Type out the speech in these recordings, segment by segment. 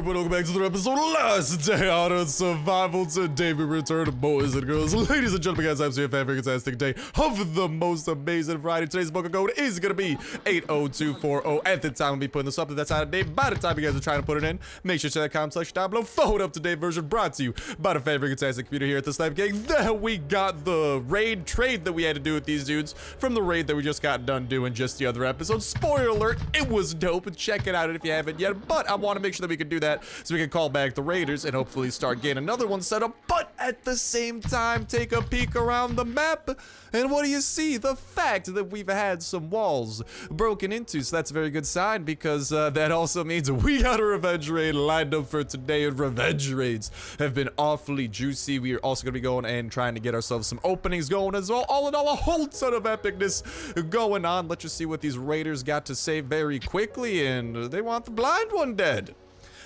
everybody, welcome back to the episode last day out of survival. Today we return, boys and girls, ladies and gentlemen, guys. I'm so having a fantastic day of the most amazing variety. Today's book code is gonna be 80240. At the time we'll be putting this up, if that's out of date by the time you guys are trying to put it in, make sure to check that comment section down below. Forward up to date version brought to you by the favorite fantastic computer here at the Snipe Gang. Then we got the raid trade that we had to do with these dudes from the raid that we just got done doing just the other episode. Spoiler alert, it was dope. Check it out if you haven't yet, but I want to make sure that we can do that so we can call back the raiders and hopefully start getting another one set up, but at the same time take a peek around the map. And what do you see? The fact that we've had some walls broken into, so that's a very good sign, because that also means we got a revenge raid lined up for today, and revenge raids have been awfully juicy. We are also going to be going and trying to get ourselves some openings going as well. All in all, a whole ton of epicness going on. Let's just see what these raiders got to say very quickly, and they want the blind one dead.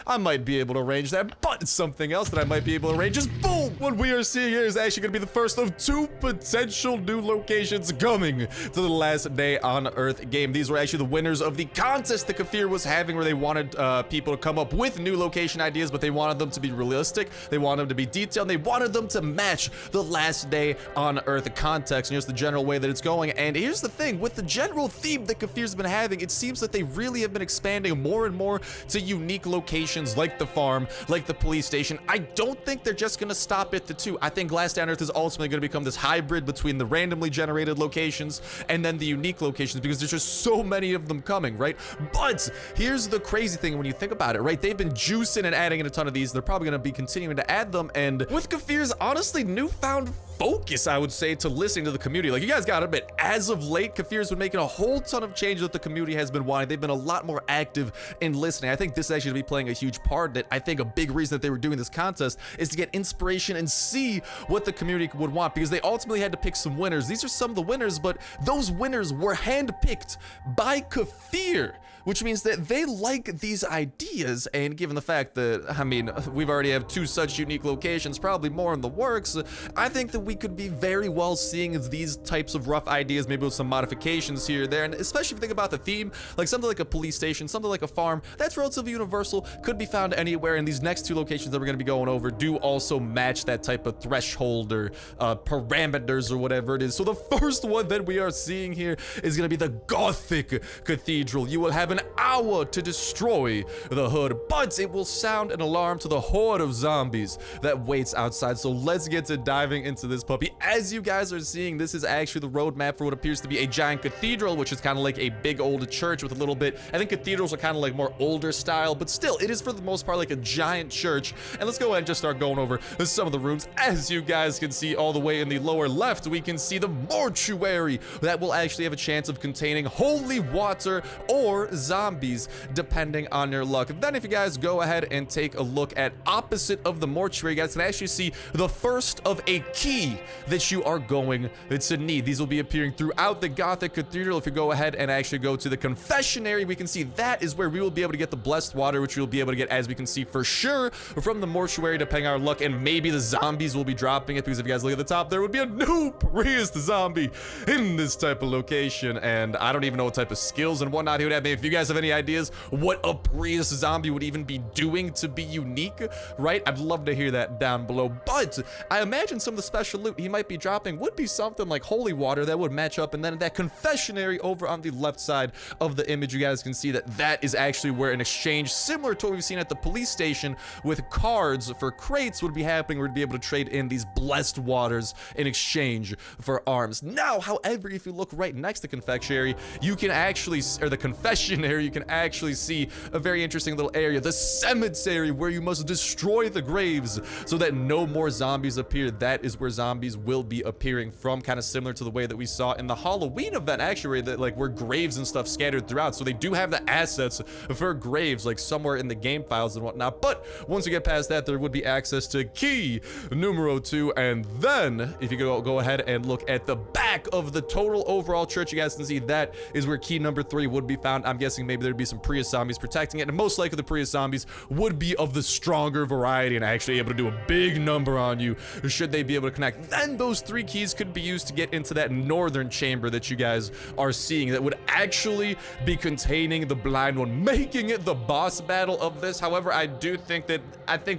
I might be able to arrange that, but something else that I might be able to arrange is boom! What we are seeing here is actually going to be the first of two potential new locations coming to the last day on Earth game. These were actually the winners of the contest that Kafir was having, where they wanted people to come up with new location ideas, but they wanted them to be realistic, they wanted them to be detailed, and they wanted them to match the last day on Earth context. And here's the general way that it's going. And here's the thing, with the general theme that Kafir's been having, it seems that they really have been expanding more and more to unique locations like the farm, like the police station. I don't think they're just gonna stop at the two. I think Last Day on Earth is ultimately gonna become this hybrid between the randomly generated locations and then the unique locations, because there's just so many of them coming, right? But here's the crazy thing when you think about it, right? They've been juicing and adding in a ton of these. They're probably gonna be continuing to add them, and with Kafir's honestly newfound focus, I would say, to listening to the community, like, you guys gotta admit, as of late, Kafir's been making a whole ton of changes that the community has been wanting. They've been a lot more active in listening. I think this is actually gonna be playing a huge part. That I think a big reason that they were doing this contest is to get inspiration and see what the community would want, because they ultimately had to pick some winners. These are some of the winners, but those winners were handpicked by Kafir, which means that they like these ideas. And given the fact that, I mean, we've already have two such unique locations, probably more in the works, I think that we could be very well seeing these types of rough ideas, maybe with some modifications here or there. And especially if you think about the theme, like something like a police station, something like a farm, that's relatively universal, could be found anywhere. And these next two locations that we're going to be going over do also match that type of threshold or parameters or whatever it is. So the first one that we are seeing here is going to be the Gothic Cathedral. You will have an hour to destroy the hood, but it will sound an alarm to the horde of zombies that waits outside. So let's get to diving into this puppy. As you guys are seeing, this is actually the roadmap for what appears to be a giant cathedral, which is kind of like a big old church with a little bit, I think cathedrals are kind of like more older style, but still, it is for the most part like a giant church. And let's go ahead and just start going over some of the rooms. As you guys can see, all the way in the lower left, we can see the mortuary that will actually have a chance of containing holy water or zombies, depending on your luck. Then if you guys go ahead and take a look at opposite of the mortuary, you guys can actually see the first of a key that you are going to need. These will be appearing throughout the Gothic Cathedral. If you go ahead and actually go to the confessionary, we can see that is where we will be able to get the blessed water, which we will be able to get, as we can see, for sure from the mortuary, depending on our luck. And maybe the zombies will be dropping it, because if you guys look at the top, there would be a new priest zombie in this type of location. And I don't even know what type of skills and whatnot he would have. Maybe if you guys have any ideas what a priest zombie would even be doing to be unique, right? I'd love to hear that down below. But I imagine some of the special loot he might be dropping would be something like holy water that would match up. And then that confessionary over on the left side of the image, you guys can see that that is actually where an exchange similar to what we've seen at the police station with cards for crates would be happening. We'd be able to trade in these blessed waters in exchange for arms. Now, however, if you look right next to confectionery, you can actually, or the confessionary, you can actually see a very interesting little area, the cemetery, where you must destroy the graves so that no more zombies appear. That is where zombies will be appearing from, kind of similar to the way that we saw in the Halloween event, actually, that like where graves and stuff scattered throughout. So they do have the assets for graves like somewhere in the game files and whatnot. But once you get past that, there would be access to key numero 2. And then if you go ahead and look at the back of the total overall church, you guys can see that is where key number 3 would be found. I'm guessing maybe there'd be some Prius zombies protecting it, and most likely the Prius zombies would be of the stronger variety and actually able to do a big number on you should they be able to connect back, then those 3 keys could be used to get into that northern chamber that you guys are seeing that would actually be containing the blind one, making it the boss battle of this. However, I do think that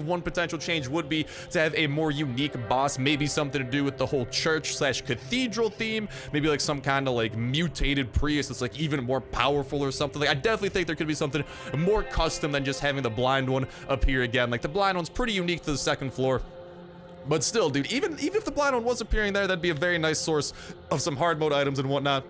one potential change would be to have a more unique boss, maybe something to do with the whole church slash cathedral theme, maybe like some kind of like mutated priest that's like even more powerful or something. Like, I definitely think there could be something more custom than just having the blind one appear again. Like, the blind one's pretty unique to the 2nd floor. But still, dude, even if the blind one was appearing there, that'd be a very nice source of some hard mode items and whatnot.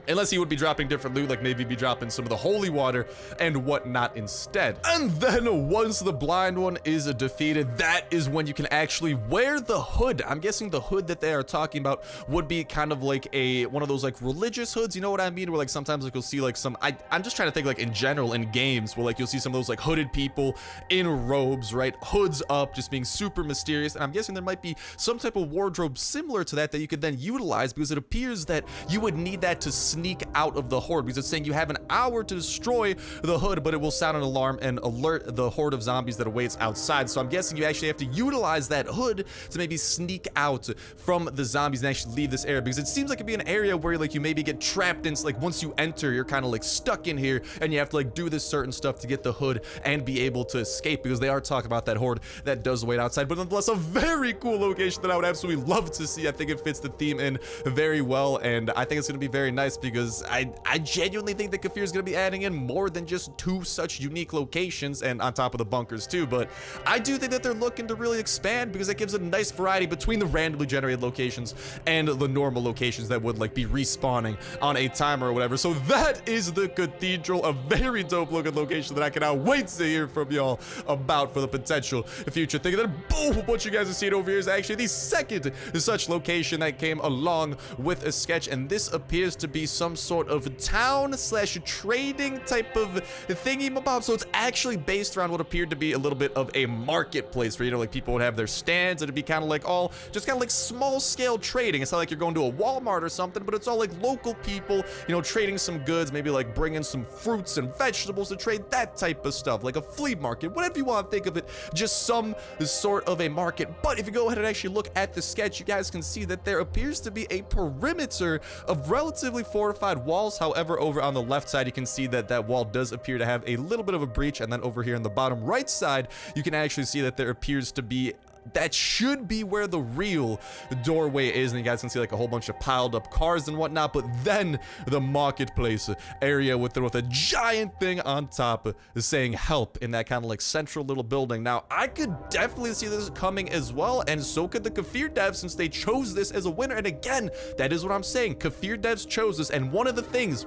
Unless he would be dropping different loot, like maybe be dropping some of the holy water and whatnot instead. And then once the blind one is defeated, that is when you can actually wear the hood. I'm guessing the hood that they are talking about would be kind of like one of those like religious hoods, you know what I mean? Where like sometimes like you'll see like some, I'm just trying to think like in general in games where like you'll see some of those like hooded people in robes, right? Hoods up, just being super mysterious. And I'm guessing there might be some type of wardrobe similar to that you could then utilize, because it appears that you would need that to sneak out of the horde, because it's saying you have an hour to destroy the hood, but it will sound an alarm and alert the horde of zombies that awaits outside. So I'm guessing you actually have to utilize that hood to maybe sneak out from the zombies and actually leave this area, because it seems like it'd be an area where like you maybe get trapped in, like once you enter you're kind of like stuck in here and you have to like do this certain stuff to get the hood and be able to escape, because they are talking about that horde that does wait outside. But nonetheless, a very cool location that I would absolutely love to see. I think it fits the theme in very well, and I think it's going to be very nice, because I genuinely think that Kafir is going to be adding in more than just 2 such unique locations, and on top of the bunkers too. But I do think that they're looking to really expand, because it gives a nice variety between the randomly generated locations and the normal locations that would like be respawning on a timer or whatever. So that is the cathedral, a very dope looking location that I cannot wait to hear from y'all about for the potential future thing. And then boom, what you guys are seeing over here is actually the 2nd such location that came along with a sketch, and this appears to be some sort of town slash trading type of thingy mabob. So it's actually based around what appeared to be a little bit of a marketplace where, you know, like people would have their stands, and it'd be kind of like all just kind of like small scale trading. It's not like you're going to a Walmart or something, but it's all like local people, you know, trading some goods, maybe like bringing some fruits and vegetables to trade, that type of stuff, like a flea market, whatever you want to think of it, just some sort of a market. But if you go ahead and actually look at the sketch, you guys can see that there appears to be a perimeter of relatively fortified walls. However, over on the left side, you can see that that wall does appear to have a little bit of a breach, and then over here on the bottom right side, you can actually see that there appears to be, that should be where the real doorway is, and you guys can see like a whole bunch of piled up cars and whatnot. But then the marketplace area with a giant thing on top saying help in that kind of like central little building. Now I could definitely see this coming as well, and so could the Kafir devs, since they chose this as a winner. And again, that is what I'm saying, Kafir devs chose this, and one of the things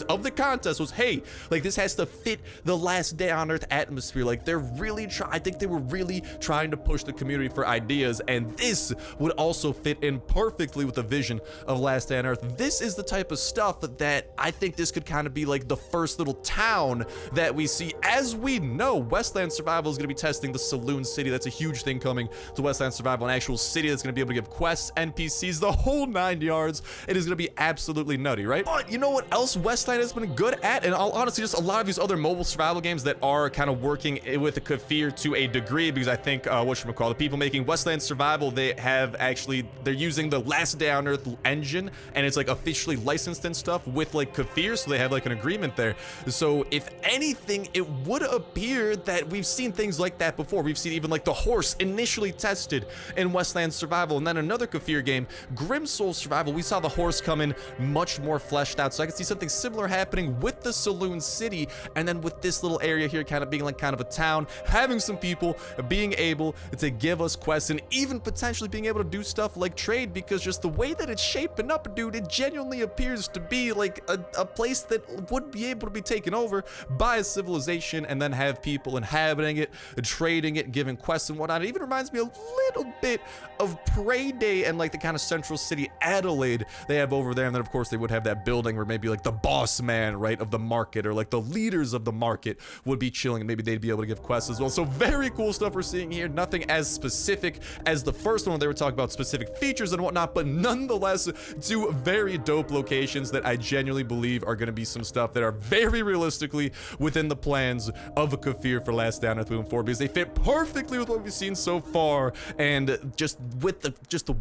of the contest was, hey, like this has to fit the last day on earth atmosphere. Like they're really I think they were really trying to push the community for ideas, and this would also fit in perfectly with the vision of Last Day on Earth. This is the type of stuff that I think this could kind of be like the first little town that we see. As we know, Westland Survival is going to be testing the Saloon City. That's a huge thing coming to Westland Survival, an actual city that's going to be able to give quests, NPCs, the whole 9 yards. It is going to be absolutely nutty, right? But you know what else Westland has been good at? And I'll honestly, just a lot of these other mobile survival games that are kind of working with the Kafir to a degree, because I think whatchamacallit, the people making Westland Survival, they're using the Last Day on Earth engine, and it's like officially licensed and stuff with like Kafir, so they have like an agreement there. So if anything, it would appear that we've seen things like that before. We've seen even like the horse initially tested in Westland Survival, and then another Kafir game, Grim Soul Survival, we saw the horse come in much more fleshed out. So I can see something similar happening with the Saloon City, and then with this little area here kind of being like kind of a town, having some people being able to give us quests, and even potentially being able to do stuff like trade, because just the way that it's shaping up, dude, it genuinely appears to be like a place that would be able to be taken over by a civilization and then have people inhabiting it, trading it, giving quests and whatnot. It even reminds me a little bit of Prey Day and like the kind of central city Adelaide they have over there. And then of course they would have that building where maybe like the boss man, right, of the market, or like the leaders of the market would be chilling, and maybe they'd be able to give quests as well. So very cool stuff we're seeing here. Nothing as specific as the first one. They were talking about specific features and whatnot, but nonetheless, two very dope locations that I genuinely believe are going to be some stuff that are very realistically within the plans of a Kafir for Last Down Earth moving forward, because they fit perfectly with what we've seen so far. And just with the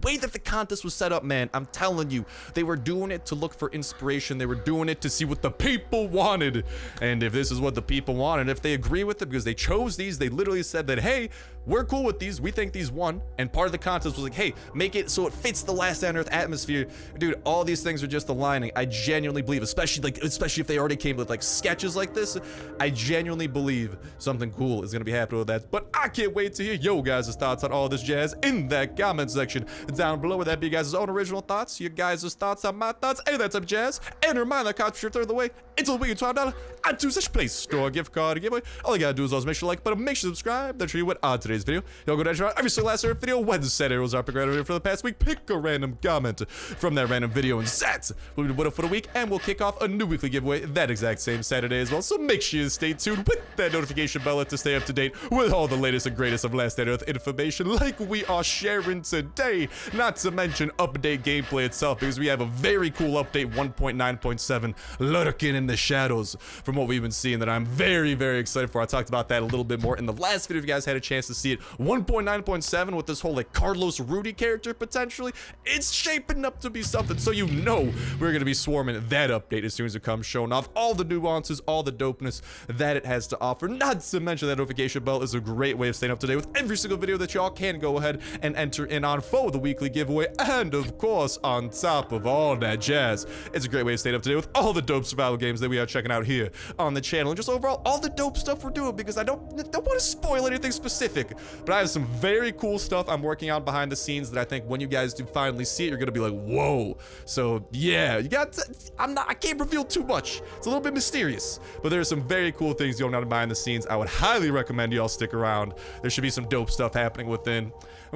way that the contest was set up, man, I'm telling you, they were doing it to look for inspiration. They were doing it to see what the people wanted, and if this is what the people wanted, if they agree with it, because they chose these, they literally said that, hey, we're cool with these, we think these won. And part of the contest was like, hey, make it so it fits the Last Down Earth atmosphere. Dude, all these things are just aligning. I genuinely believe, especially if they already came with like sketches like this, I genuinely believe something cool is gonna be happening with that. But I can't wait to hear yo guys' thoughts on all this jazz in that comment section down below. With that be you guys' own original thoughts, your guys' thoughts on my thoughts, and that type of jazz. And remind that content your third of the way until we get $12 iTunes such Play Store gift card giveaway. All you gotta do is always make sure to like button, make sure to subscribe. That's sure you went on today's video. Y'all go down to every single last Earth video Wednesday. Arrows are pick a random video for the past week. Pick a random comment from that random video, and that will be the winner for the week. And we'll kick off a new weekly giveaway that exact same Saturday as well. So make sure you stay tuned with that notification bell to stay up to date with all the latest and greatest of Last Down Earth information like we are sharing today. Not to mention update gameplay itself, because we have a very cool update 1.9.7 lurking in the shadows from what we've been seeing that I'm very, very excited for. I talked about that a little bit more in the last video if you guys had a chance to see it. 1.9.7 with this whole like Carlos Rudy character potentially, it's shaping up to be something. So you know we're gonna be swarming that update as soon as it comes, showing off all the nuances, all the dopeness that it has to offer. Not to mention that notification bell is a great way of staying up to date with every single video that y'all can go ahead and enter in on for the weekly giveaway. And of course, on top of all that jazz, it's a great way to stay up to date with all the dope survival games that we are checking out here on the channel, and just overall all the dope stuff we're doing, because I don't want to spoil anything specific, but I have some very cool stuff I'm working on behind the scenes that I think when you guys do finally see it, you're gonna be like, whoa. So yeah, you got to, I can't reveal too much. It's a little bit mysterious, but there's some very cool things going on behind the scenes. I would highly recommend y'all stick around. There should be some dope stuff happening within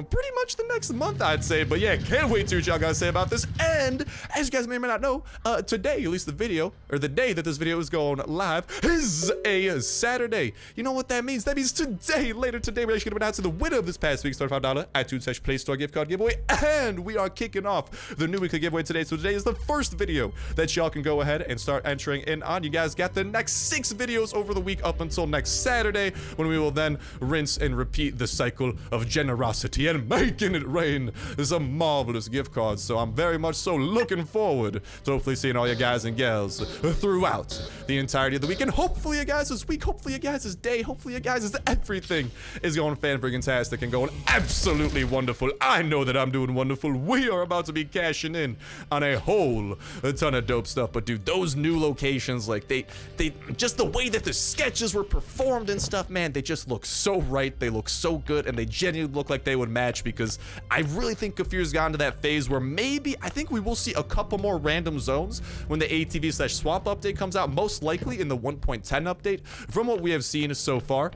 pretty much the next month, I'd say. But yeah, can't wait to hear what y'all gotta say about this. And as you guys may or may not know, today, at least the video, or the day that this video is going live, is a Saturday. You know what that means? That means today, later today, we're actually gonna announce the winner of this past week's $35 iTunes Play Store gift card giveaway. And we are kicking off the new weekly giveaway today. So today is the first video that y'all can go ahead and start entering in on. You guys got the next 6 videos over the week up until next Saturday, when we will then rinse and repeat the cycle of generosity and making it rain some marvelous gift cards. So I'm very much so looking forward to hopefully seeing all you guys and gals throughout the entirety of the week. And hopefully you guys' week, hopefully you guys' day, hopefully you guys' everything is going fan-friggin-tastic and going absolutely wonderful. I know that I'm doing wonderful. We are about to be cashing in on a ton of dope stuff. But dude, those new locations, like they just the way that the sketches were performed and stuff, man, they just look so right. They look so good, and they genuinely look like they would match, because I really think Kafir's gotten to that phase where maybe I think we will see a couple more random zones when the ATV/swamp update comes out, most likely in the 1.10 update. From what we have seen so far,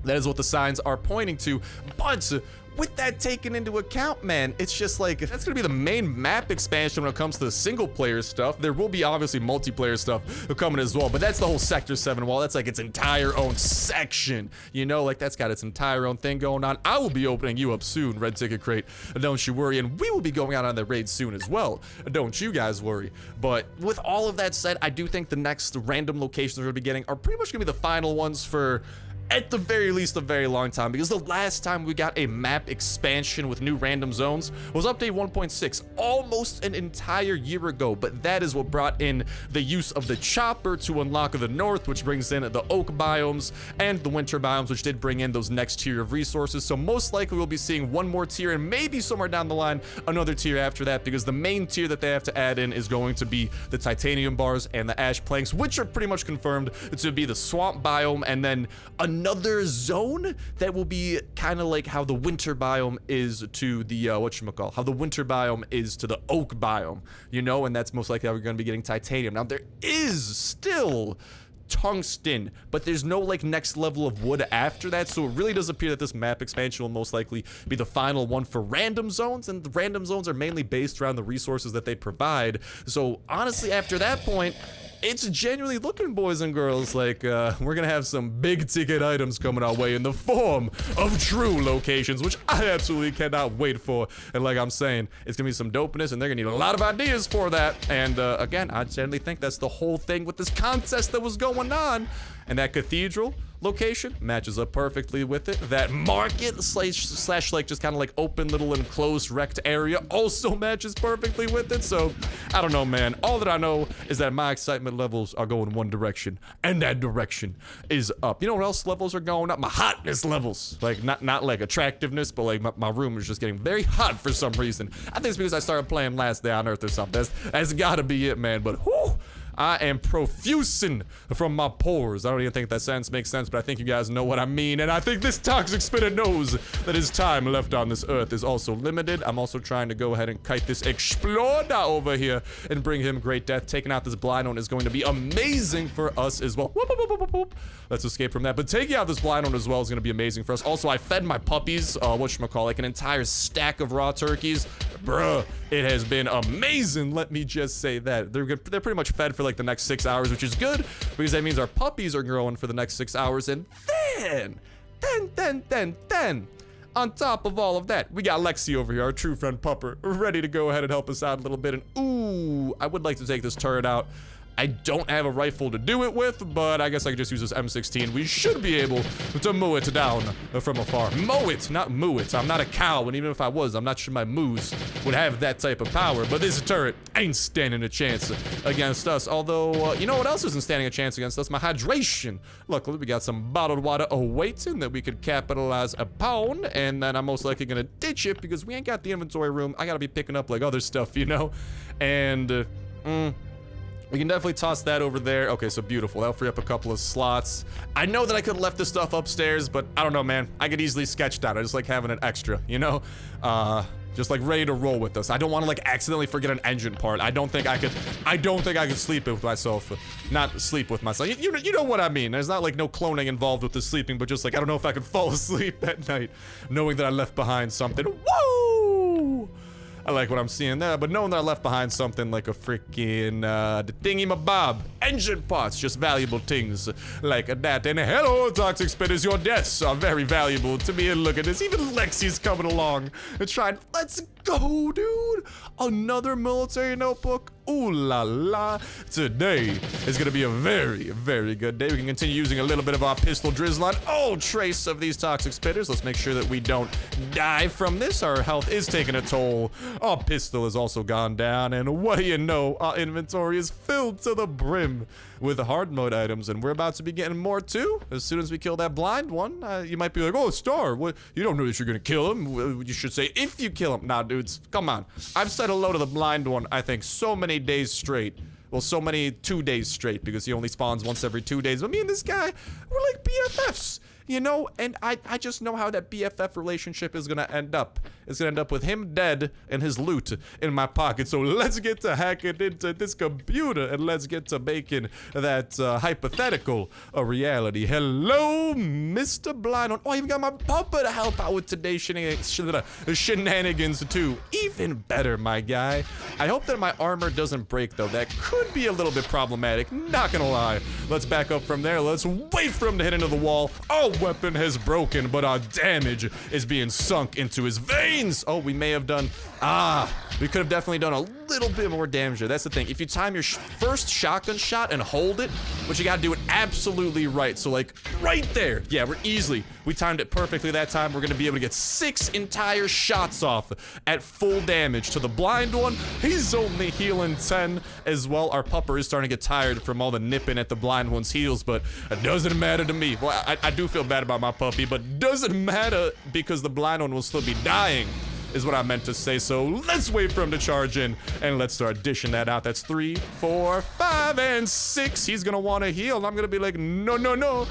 that is what the signs are pointing to. But with that taken into account, man, it's just like, that's gonna be the main map expansion when it comes to the single player stuff. There will be obviously multiplayer stuff coming as well, but that's the whole Sector 7 wall. That's like its entire own section, you know, like that's got its entire own thing going on. I will be opening you up soon, Red Ticket Crate, don't you worry, and we will be going out on the raid soon as well, don't you guys worry. But with all of that said, I do think the next random locations we're gonna be getting are pretty much gonna be the final ones for, at the very least, a very long time, because the last time we got a map expansion with new random zones was update 1.6, almost an entire year ago. But that is what brought in the use of the chopper to unlock the north, which brings in the oak biomes and the winter biomes, which did bring in those next tier of resources. So most likely we'll be seeing one more tier, and maybe somewhere down the line another tier after that, because the main tier that they have to add in is going to be the titanium bars and the ash planks, which are pretty much confirmed to be the swamp biome, and then another zone that will be kind of like how the winter biome is to the whatchamacall, how the winter biome is to the oak biome, you know, and that's most likely how we're going to be getting titanium. Now there is still tungsten, but there's no like next level of wood after that, so it really does appear that this map expansion will most likely be the final one for random zones, and the random zones are mainly based around the resources that they provide. So honestly, after that point, it's genuinely looking, boys and girls, like we're gonna have some big ticket items coming our way in the form of true locations, which I absolutely cannot wait for. And like I'm saying, it's gonna be some dopeness, and they're gonna need a lot of ideas for that. And again, I generally think that's the whole thing with this contest that was going on. And that cathedral location matches up perfectly with it. That market slash like just kind of like open little enclosed wrecked area also matches perfectly with it. So I don't know, man. All that I know is that my excitement levels are going one direction, and that direction is up. You know what else levels are going up? My hotness levels. Like not like attractiveness, but like my room is just getting very hot for some reason. I think it's because I started playing Last Day on Earth or something. That's gotta be it, man. But whew, I am profusing from my pores. I don't even think that sentence makes sense, but I think you guys know what I mean. And I think this toxic spinner knows that his time left on this earth is also limited. I'm also trying to go ahead and kite this exploder over here and bring him great death. Taking out this blind one is going to be amazing for us as well. Whoop, whoop, whoop, whoop, whoop. Let's escape from that. But taking out this blind one as well is going to be amazing for us. Also, I fed my puppies, whatchamacallit, like an entire stack of raw turkeys. Bruh, it has been amazing. Let me just say that. They're pretty much fed for like the next 6 hours, which is good because that means our puppies are growing for the next 6 hours. And then, on top of all of that, we got Lexi over here, our true friend Pupper, ready to go ahead and help us out a little bit. And ooh, I would like to take this turret out. I don't have a rifle to do it with, but I guess I could just use this M16. We should be able to mow it down from afar. Mow it, not moo it. I'm not a cow, and even if I was, I'm not sure my moos would have that type of power. But this turret ain't standing a chance against us. Although, you know what else isn't standing a chance against us? My hydration. Luckily, we got some bottled water awaiting that we could capitalize upon, and then I'm most likely gonna ditch it because we ain't got the inventory room. I gotta be picking up like other stuff, you know? And, we can definitely toss that over there. Okay, so beautiful. That'll free up a couple of slots. I know that I could have left this stuff upstairs, but I don't know, man. I could easily sketch that. I just like having it extra, you know? Just like ready to roll with us. I don't want to like accidentally forget an engine part. I don't think I could sleep with myself. Not sleep with myself. You know what I mean. There's not like no cloning involved with the sleeping, but just like I don't know if I could fall asleep at night knowing that I left behind something. Woo! I like what I'm seeing there, but knowing that I left behind something like a freaking the thingy-mabob, engine parts, just valuable things like that. And hello, toxic spitters, your deaths are very valuable to me. And look at this, even Lexi's coming along and trying. Let's go, dude. Another military notebook. Ooh la la. Today is gonna be a very, very good day. We can continue using a little bit of our pistol drizzle on all trace of these toxic spitters. Let's make sure that we don't die from this. Our health is taking a toll. Our pistol has also gone down, and what do you know? Our inventory is filled to the brim with hard mode items, and we're about to be getting more too. As soon as we kill that blind one, you might be like, "Oh, Star, what? You don't know that you're gonna kill him. You should say if you kill him." Nah, dudes, come on. I've said hello to the blind one, I think, so many days straight. Well, so many 2 days straight because he only spawns once every 2 days. But me and this guy, we're like BFFs. You know, and I just know how that BFF relationship is gonna end up. It's gonna end up with him dead and his loot in my pocket. So let's get to hacking into this computer and let's get to making that hypothetical a reality. Hello, Mr. Blind One. Oh, I even got my pupper to help out with today's shenanigans too. Even better, my guy. I hope that my armor doesn't break though. That could be a little bit problematic, not gonna lie. Let's back up from there. Let's wait for him to hit into the wall. Oh, weapon has broken, but our damage is being sunk into his veins. Oh, we may have done, we could have definitely done a little bit more damage there. That's the thing. If you time your first shotgun shot and hold it, but you gotta do it absolutely right. So like right there. Yeah, we timed it perfectly that time. We're gonna be able to get 6 entire shots off at full damage. To the blind one, he's only healing 10 as well. Our pupper is starting to get tired from all the nipping at the blind one's heels, but it doesn't matter to me. Well, I do feel bad about my puppy, but doesn't matter because the blind one will still be dying, is what I meant to say. So let's wait for him to charge in and let's start dishing that out. That's 3, 4, 5, and 6. He's gonna want to heal. I'm gonna be like, no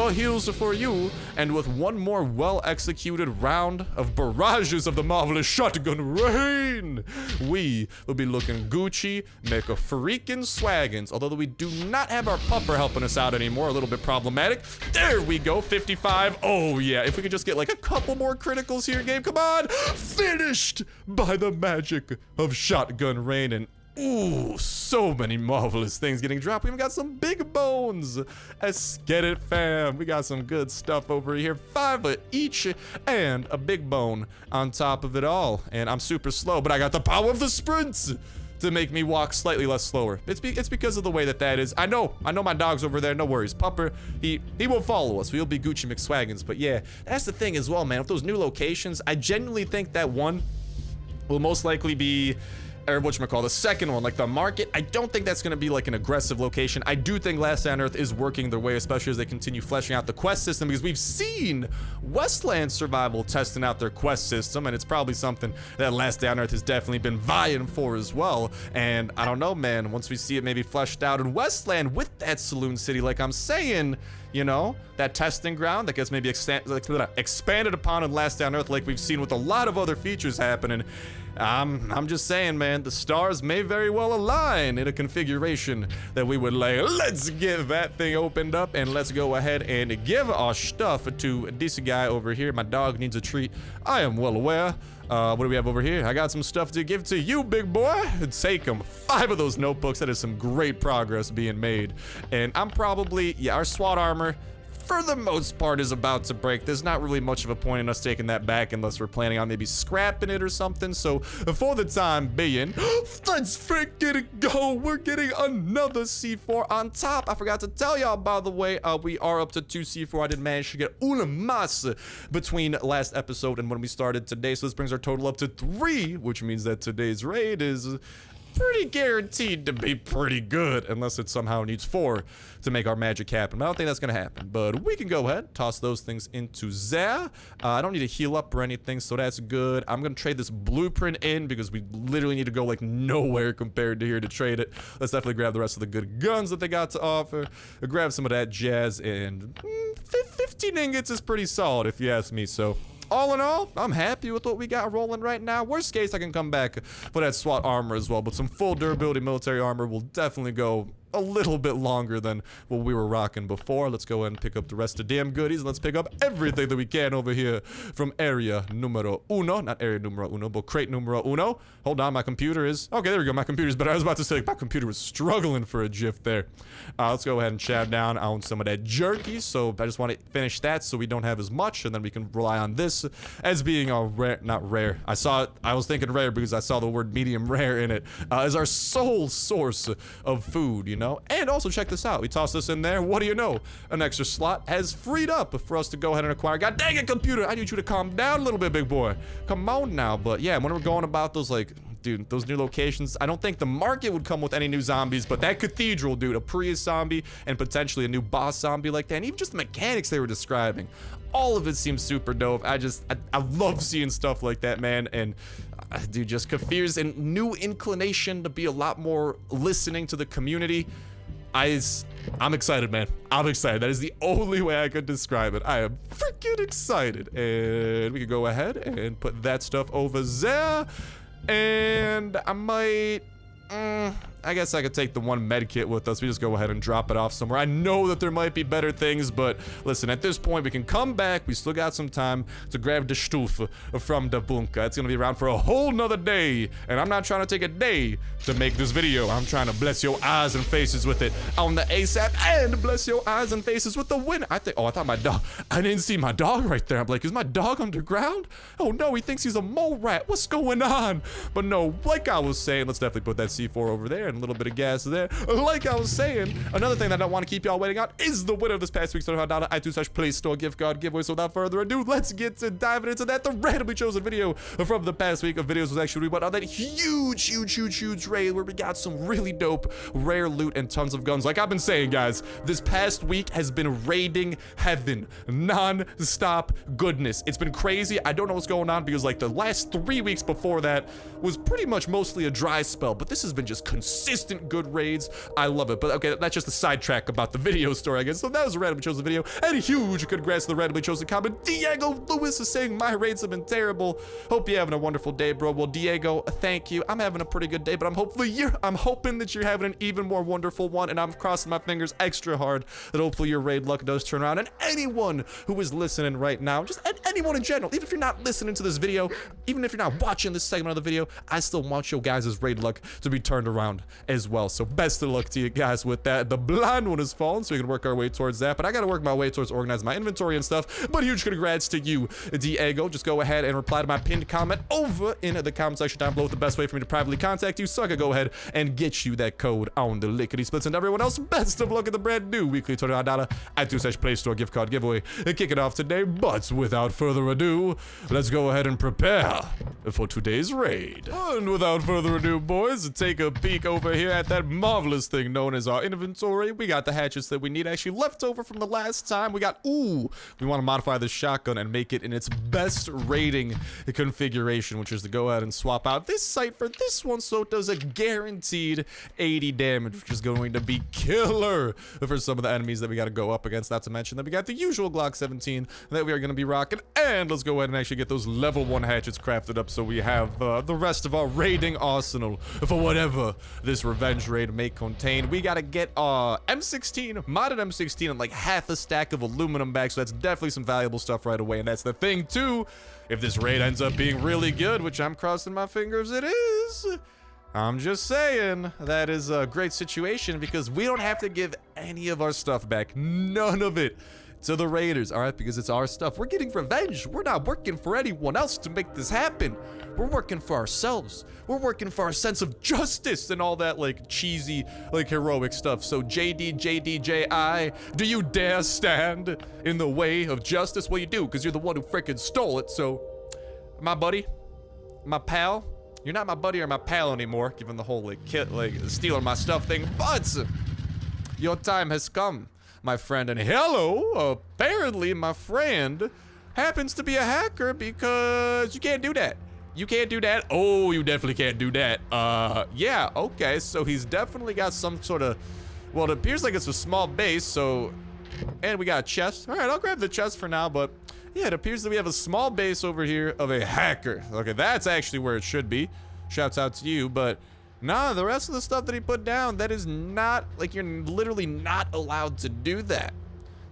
heals for you. And with one more well-executed round of barrages of the marvelous shotgun rain, we will be looking Gucci, make a freaking swaggins. Although we do not have our pupper helping us out anymore, a little bit problematic. There we go, 55. Oh yeah, if we could just get like a couple more criticals here, game, come on. Finished by the magic of shotgun rain. And Ooh, so many marvelous things getting dropped. We even got some big bones. Let's get it, fam. We got some good stuff over here. 5 of each and a big bone on top of it all. And I'm super slow, but I got the power of the sprints to make me walk slightly less slower. It's because of the way that is. I know my dog's over there. No worries. Pupper, he won't follow us. We'll be Gucci McSwaggins. But yeah, that's the thing as well, man. With those new locations, I genuinely think that one will most likely be, or whatchamacallit, the second one, like the market. I don't think that's going to be like an aggressive location. I do think Last Day on Earth is working their way, especially as they continue fleshing out the quest system, because we've seen Westland Survival testing out their quest system, and it's probably something that Last Day on Earth has definitely been vying for as well. And I don't know, man, once we see it maybe fleshed out in Westland with that Saloon City, like I'm saying, you know, that testing ground that gets maybe expanded upon in Last Day on Earth, like we've seen with a lot of other features happening. I'm just saying, man, the stars may very well align in a configuration that we would like. Let's get that thing opened up and let's go ahead and give our stuff to this guy over here. My dog needs a treat. I am well aware. What do we have over here? I got some stuff to give to you, big boy. Take them. 5 of those notebooks. That is some great progress being made. And I'm probably, yeah, our SWAT armor, for the most part, is about to break. There's not really much of a point in us taking that back unless we're planning on maybe scrapping it or something. So for the time being, let's freaking go. We're getting another C4 on top. I forgot to tell y'all, by the way, we are up to 2 C4. I did manage to get una mas between last episode and when we started today. So this brings our total up to 3, which means that today's raid is pretty guaranteed to be pretty good, unless it somehow needs 4 to make our magic happen. I don't think that's gonna happen, but we can go ahead, toss those things into there. I don't need to heal up or anything, so that's good. I'm gonna trade this blueprint in because we literally need to go like nowhere compared to here to trade it. Let's definitely grab the rest of the good guns that they got to offer, grab some of that jazz, and 15 ingots is pretty solid if you ask me. So all in all, I'm happy with what we got rolling right now. Worst case, I can come back for that SWAT armor as well, but some full durability military armor will definitely go a little bit longer than what we were rocking before. Let's go ahead and pick up the rest of the damn goodies. Let's pick up everything that we can over here from area numero uno. Not area numero uno, but crate numero uno. Hold on, my computer is... Okay, there we go. My computer's better. I was about to say, like, my computer was struggling for a GIF there. Let's go ahead and chow down on some of that jerky. So I just want to finish that so we don't have as much, and then we can rely on this as being a rare... Not rare. I was thinking rare because I saw the word medium rare in it. As our sole source of food, you know? And also check this out. We toss this in there. What do you know? An extra slot has freed up for us to go ahead and acquire. God dang it, computer! I need you to calm down a little bit, big boy. Come on now. But yeah, when we're going about those, like, dude, those new locations, I don't think the market would come with any new zombies, but that cathedral, dude, a Prius zombie and potentially a new boss zombie like that, and even just the mechanics they were describing, all of it seems super dope. I love seeing stuff like that, man. And dude, just Kafir's and new inclination to be a lot more listening to the community. I'm excited, man. I'm excited. That is the only way I could describe it. I am freaking excited. And we could go ahead and put that stuff over there. And I might... I guess I could take the one med kit with us. We just go ahead and drop it off somewhere. I know that there might be better things, but listen, at this point, we can come back. We still got some time to grab the Stufe from the bunker. It's gonna be around for a whole nother day, and I'm not trying to take a day to make this video. I'm trying to bless your eyes and faces with it on the ASAP, and bless your eyes and faces with the win. I thought my dog, I didn't see my dog right there. I'm like, is my dog underground? Oh no, he thinks he's a mole rat. What's going on? But no, like I was saying, let's definitely put that C4 over there. A little bit of gas there. Like I was saying, another thing that I don't want to keep y'all waiting on is the winner of this past week's iTunes/Play Store gift card giveaway. So without further ado, let's get to diving into that. The randomly chosen video from the past week of videos was actually on that huge raid where we got some really dope rare loot and tons of guns. Like I've been saying, guys, this past week has been raiding heaven, non-stop goodness. It's been crazy. I don't know what's going on because like the last 3 weeks before that was pretty much mostly a dry spell, but this has been just consistent good raids. I love it. But okay, that's just a sidetrack about the video story, I guess. So that was a randomly chosen video, and huge congrats to the randomly chosen comment. Diego Lewis is saying my raids have been terrible. Hope you're having a wonderful day, bro. Well, Diego, thank you. I'm having a pretty good day, but I'm hoping that you're having an even more wonderful one, and I'm crossing my fingers extra hard that hopefully your raid luck does turn around. And anyone who is listening right now, just anyone in general, even if you're not listening to this video, even if you're not watching this segment of the video, I still want your guys' raid luck to be turned around as well. So best of luck to you guys with that. The blind one has fallen, so we can work our way towards that, but I gotta work my way towards organizing my inventory and stuff. But huge congrats to you, Diego. Just go ahead and reply to my pinned comment over in the comment section down below with the best way for me to privately contact you, so I can go ahead and get you that code on the lickety splits. And everyone else, best of luck at the brand new weekly $29 iTunes Play Store gift card giveaway. Kick it off today, but without further ado, let's go ahead and prepare for today's raid. And without further ado, boys, take a peek over here at that marvelous thing known as our inventory. We got the hatchets that we need actually left over from the last time. We got, we want to modify this shotgun and make it in its best rating configuration, which is to go ahead and swap out this sight for this one, so it does a guaranteed 80 damage, which is going to be killer for some of the enemies that we got to go up against. Not to mention that we got the usual Glock 17 that we are going to be rocking, and let's go ahead and actually get those level 1 hatchets crafted up so we have the rest of our raiding arsenal for whatever this revenge raid may contain. We got to get M16, modded M16, and like half a stack of aluminum back, so that's definitely some valuable stuff right away. And that's the thing too, if this raid ends up being really good, which I'm crossing my fingers it is, I'm just saying, that is a great situation because we don't have to give any of our stuff back, none of it, to the raiders, all right, because it's our stuff. We're getting revenge. We're not working for anyone else to make this happen. We're working for ourselves. We're working for our sense of justice and all that like cheesy, like heroic stuff. So JDJDJI, do you dare stand in the way of justice? Well, you do, because you're the one who freaking stole it. So my buddy, my pal, you're not my buddy or my pal anymore, given the whole like stealing my stuff thing, but your time has come, my friend. And hello, apparently my friend happens to be a hacker, because you can't do that. You can't do that. Oh, you definitely can't do that. Yeah, okay, so he's definitely got some sort of, well, it appears like it's a small base, so, and we got a chest. All right, I'll grab the chest for now, but yeah, it appears that we have a small base over here of a hacker. Okay, that's actually where it should be. Shouts out to you, but nah, the rest of the stuff that he put down, that is not, like, you're literally not allowed to do that.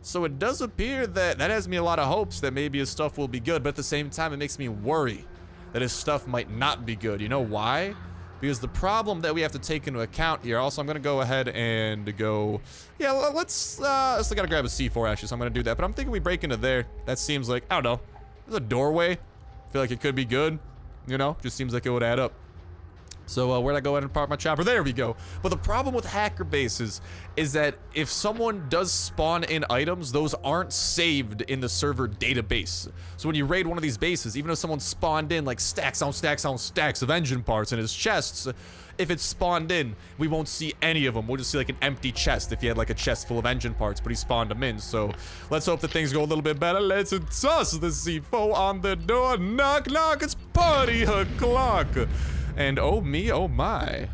So it does appear that has me a lot of hopes that maybe his stuff will be good, but at the same time, it makes me worry that his stuff might not be good. You know why? Because the problem that we have to take into account here, also, I'm going to go ahead and go, yeah, let's gotta grab a C4 actually, so I'm going to do that. But I'm thinking we break into there. That seems like, I don't know, there's a doorway. I feel like it could be good, you know, just seems like it would add up. So where'd I go ahead and park my chopper? There we go. But the problem with hacker bases is that if someone does spawn in items, those aren't saved in the server database. So when you raid one of these bases, even if someone spawned in like stacks on stacks on stacks of engine parts in his chests, if it's spawned in, we won't see any of them. We'll just see like an empty chest if he had like a chest full of engine parts, but he spawned them in. So let's hope that things go a little bit better. Let's toss the C4 on the door. Knock, knock, it's party o'clock. And oh me, oh my,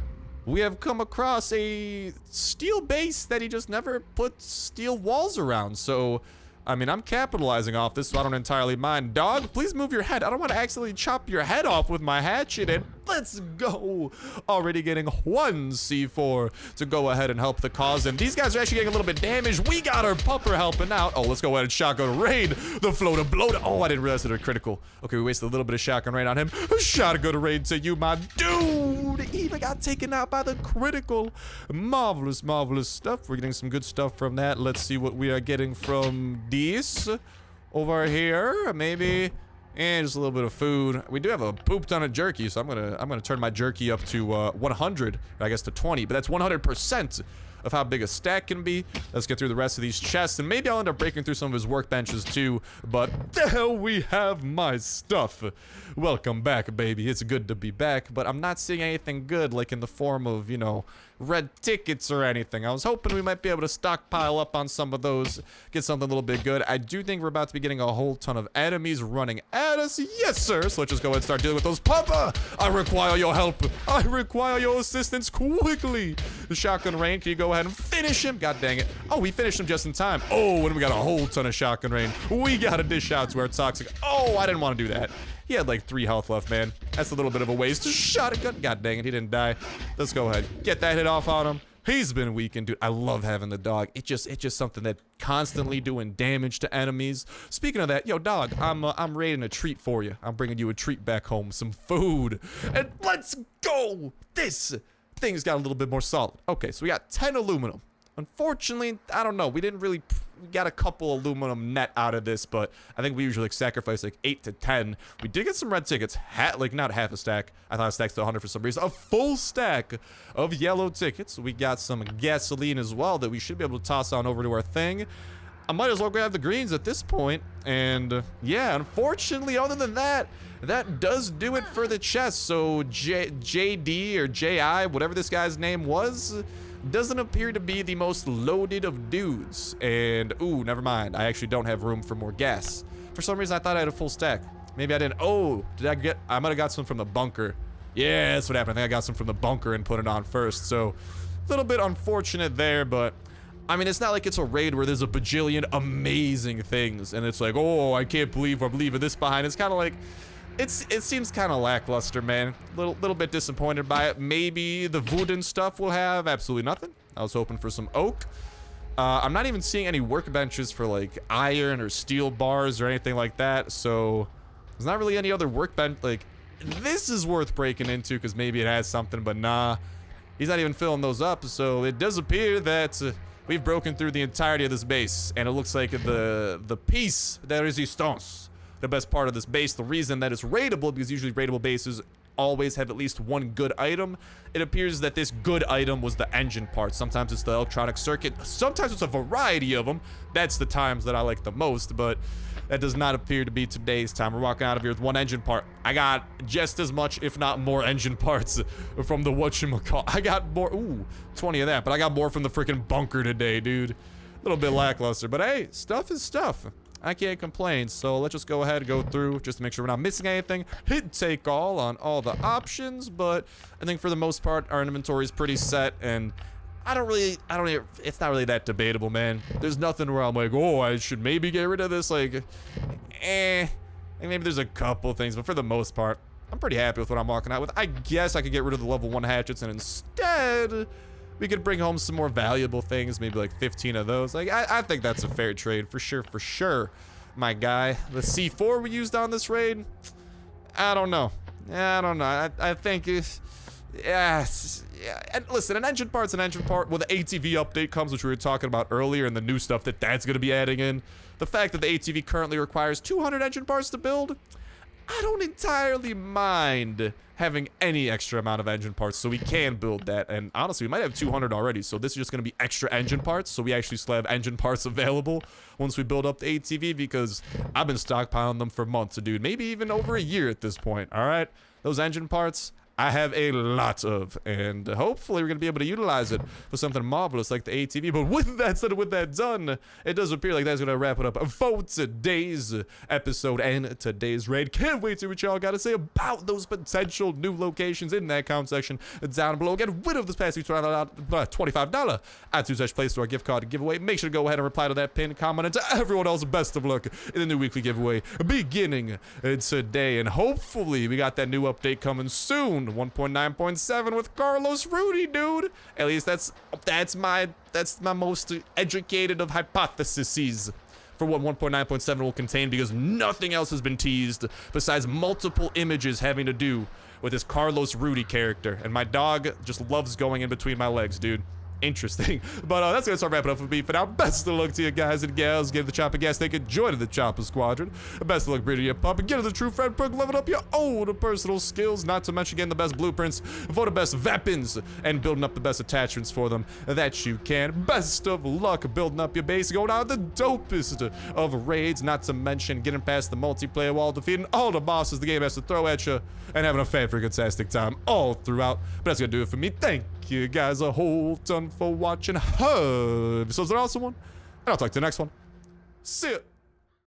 we have come across a steel base that he just never put steel walls around. So, I mean, I'm capitalizing off this, so I don't entirely mind. Dog, please move your head. I don't want to accidentally chop your head off with my hatchet. And let's go. Already getting 1 C4 to go ahead and help the cause. And these guys are actually getting a little bit damaged. We got our pupper helping out. Oh, let's go ahead and shotgun raid the floater bloater. Oh, I didn't realize that they're critical. Okay, we wasted a little bit of shotgun raid on him. Shotgun raid to you, my dude. He even got taken out by the critical. Marvelous, marvelous stuff. We're getting some good stuff from that. Let's see what we are getting from this over here. Maybe. And just a little bit of food. We do have a poop ton of jerky, so I'm gonna turn my jerky up to 100, I guess to 20, but that's 100% of how big a stack can be. Let's get through the rest of these chests, and maybe I'll end up breaking through some of his workbenches too, but there we have my stuff. Welcome back, baby. It's good to be back, but I'm not seeing anything good, like in the form of, you know, red tickets or anything. I was hoping we might be able to stockpile up on some of those, get something a little bit good. I do think we're about to be getting a whole ton of enemies running at us. Yes, sir. So let's just go ahead and start dealing with those. Papa, I require your help. I require your assistance quickly. The shotgun rain, can you go ahead and finish him? God dang it. Oh, we finished him just in time. Oh, and we got a whole ton of shotgun rain. We got to dish out to our toxic. Oh, I didn't want to do that. He had like 3 health left, man. That's a little bit of a waste. Shotgun. God dang it, he didn't die. Let's go ahead. Get that hit off on him. He's been weakened, dude. I love having the dog. It's just something that constantly doing damage to enemies. Speaking of that, yo, dog, I'm raiding a treat for you. I'm bringing you a treat back home, some food, and let's go. This thing's got a little bit more solid. Okay, so we got 10 aluminum. Unfortunately, I don't know. We didn't really got a couple aluminum net out of this, but I think we usually sacrifice like 8 to 10. We did get some red tickets, like not half a stack. I thought a stack's to 100 for some reason. A full stack of yellow tickets. We got some gasoline as well that we should be able to toss on over to our thing. I might as well grab the greens at this point. And yeah, unfortunately, other than that, that does do it for the chest. So JD or JI, whatever this guy's name was, doesn't appear to be the most loaded of dudes. And, ooh, never mind. I actually don't have room for more gas. For some reason, I thought I had a full stack. Maybe I didn't. Oh, I might have got some from the bunker. Yeah, that's what happened. I think I got some from the bunker and put it on first. So, a little bit unfortunate there, but I mean, it's not like it's a raid where there's a bajillion amazing things. And it's like, oh, I can't believe I'm leaving this behind. It's kind of like, it seems kind of lackluster, man. Little bit disappointed by it. Maybe the wooden stuff will have absolutely nothing. I was hoping for some oak. I'm not even seeing any workbenches for like iron or steel bars or anything like that. So there's not really any other workbench. Like, this is worth breaking into because maybe it has something, but nah. He's not even filling those up. So it does appear that we've broken through the entirety of this base. And it looks like the piece de resistance, the best part of this base, the reason that it's raidable, because usually raidable bases always have at least one good item. It appears that this good item was the engine part. Sometimes it's the electronic circuit. Sometimes it's a variety of them. That's the times that I like the most, but that does not appear to be today's time. We're walking out of here with one engine part. I got just as much, if not more, engine parts from the whatchamacallit. I got more, ooh, 20 of that, but I got more from the freaking bunker today, dude. A little bit lackluster, but hey, stuff is stuff. I can't complain, so let's just go ahead and go through just to make sure we're not missing anything. Hit take all on all the options, but I think for the most part, our inventory is pretty set, and it's not really that debatable, man. There's nothing where I'm like, oh, I should maybe get rid of this, like, like maybe there's a couple things, but for the most part, I'm pretty happy with what I'm walking out with. I guess I could get rid of the level 1 hatchets, and instead we could bring home some more valuable things, maybe like 15 of those. Like, I think that's a fair trade for sure, my guy. The C4 we used on this raid, I don't know. I think it's, yeah. And listen, an engine part's an engine part. Well, the ATV update comes, which we were talking about earlier, and the new stuff that that's going to be adding in. The fact that the ATV currently requires 200 engine parts to build, I don't entirely mind having any extra amount of engine parts, so we can build that. And honestly, we might have 200 already, so this is just going to be extra engine parts, so we actually still have engine parts available once we build up the ATV, because I've been stockpiling them for months, dude, maybe even over a year at this point. All right, those engine parts, I have a lot of, and hopefully we're going to be able to utilize it for something marvelous like the ATV. But with that said, with that done, it does appear like that's going to wrap it up for today's episode and today's raid. Can't wait to see what y'all got to say about those potential new locations in that comment section down below. Get rid of this past week's $25 iTunes Play Store gift card giveaway. Make sure to go ahead and reply to that pinned comment. And to everyone else, best of luck in the new weekly giveaway beginning today. And hopefully we got that new update coming soon. 1.9.7 with Carlos Rudy, dude. At least that's my most educated of hypotheses for what 1.9.7 will contain, because nothing else has been teased besides multiple images having to do with this Carlos Rudy character. And my dog just loves going in between my legs, dude. Interesting. But that's gonna start wrapping up for me. For now, best of luck to you guys and gals. Get the Chopper gas tank. Join the Chopper Squadron. Best of luck, breeding your pup. And get to the true friend perk. Level up your own personal skills. Not to mention getting the best blueprints for the best weapons and building up the best attachments for them that you can. Best of luck building up your base. Going out the dopest of raids. Not to mention getting past the multiplayer wall, defeating all the bosses the game has to throw at you, and having a fan-freaking-tastic time all throughout. But that's gonna do it for me. Thank you guys a whole ton for watching. This was an awesome one, and I'll talk to you next one. See ya.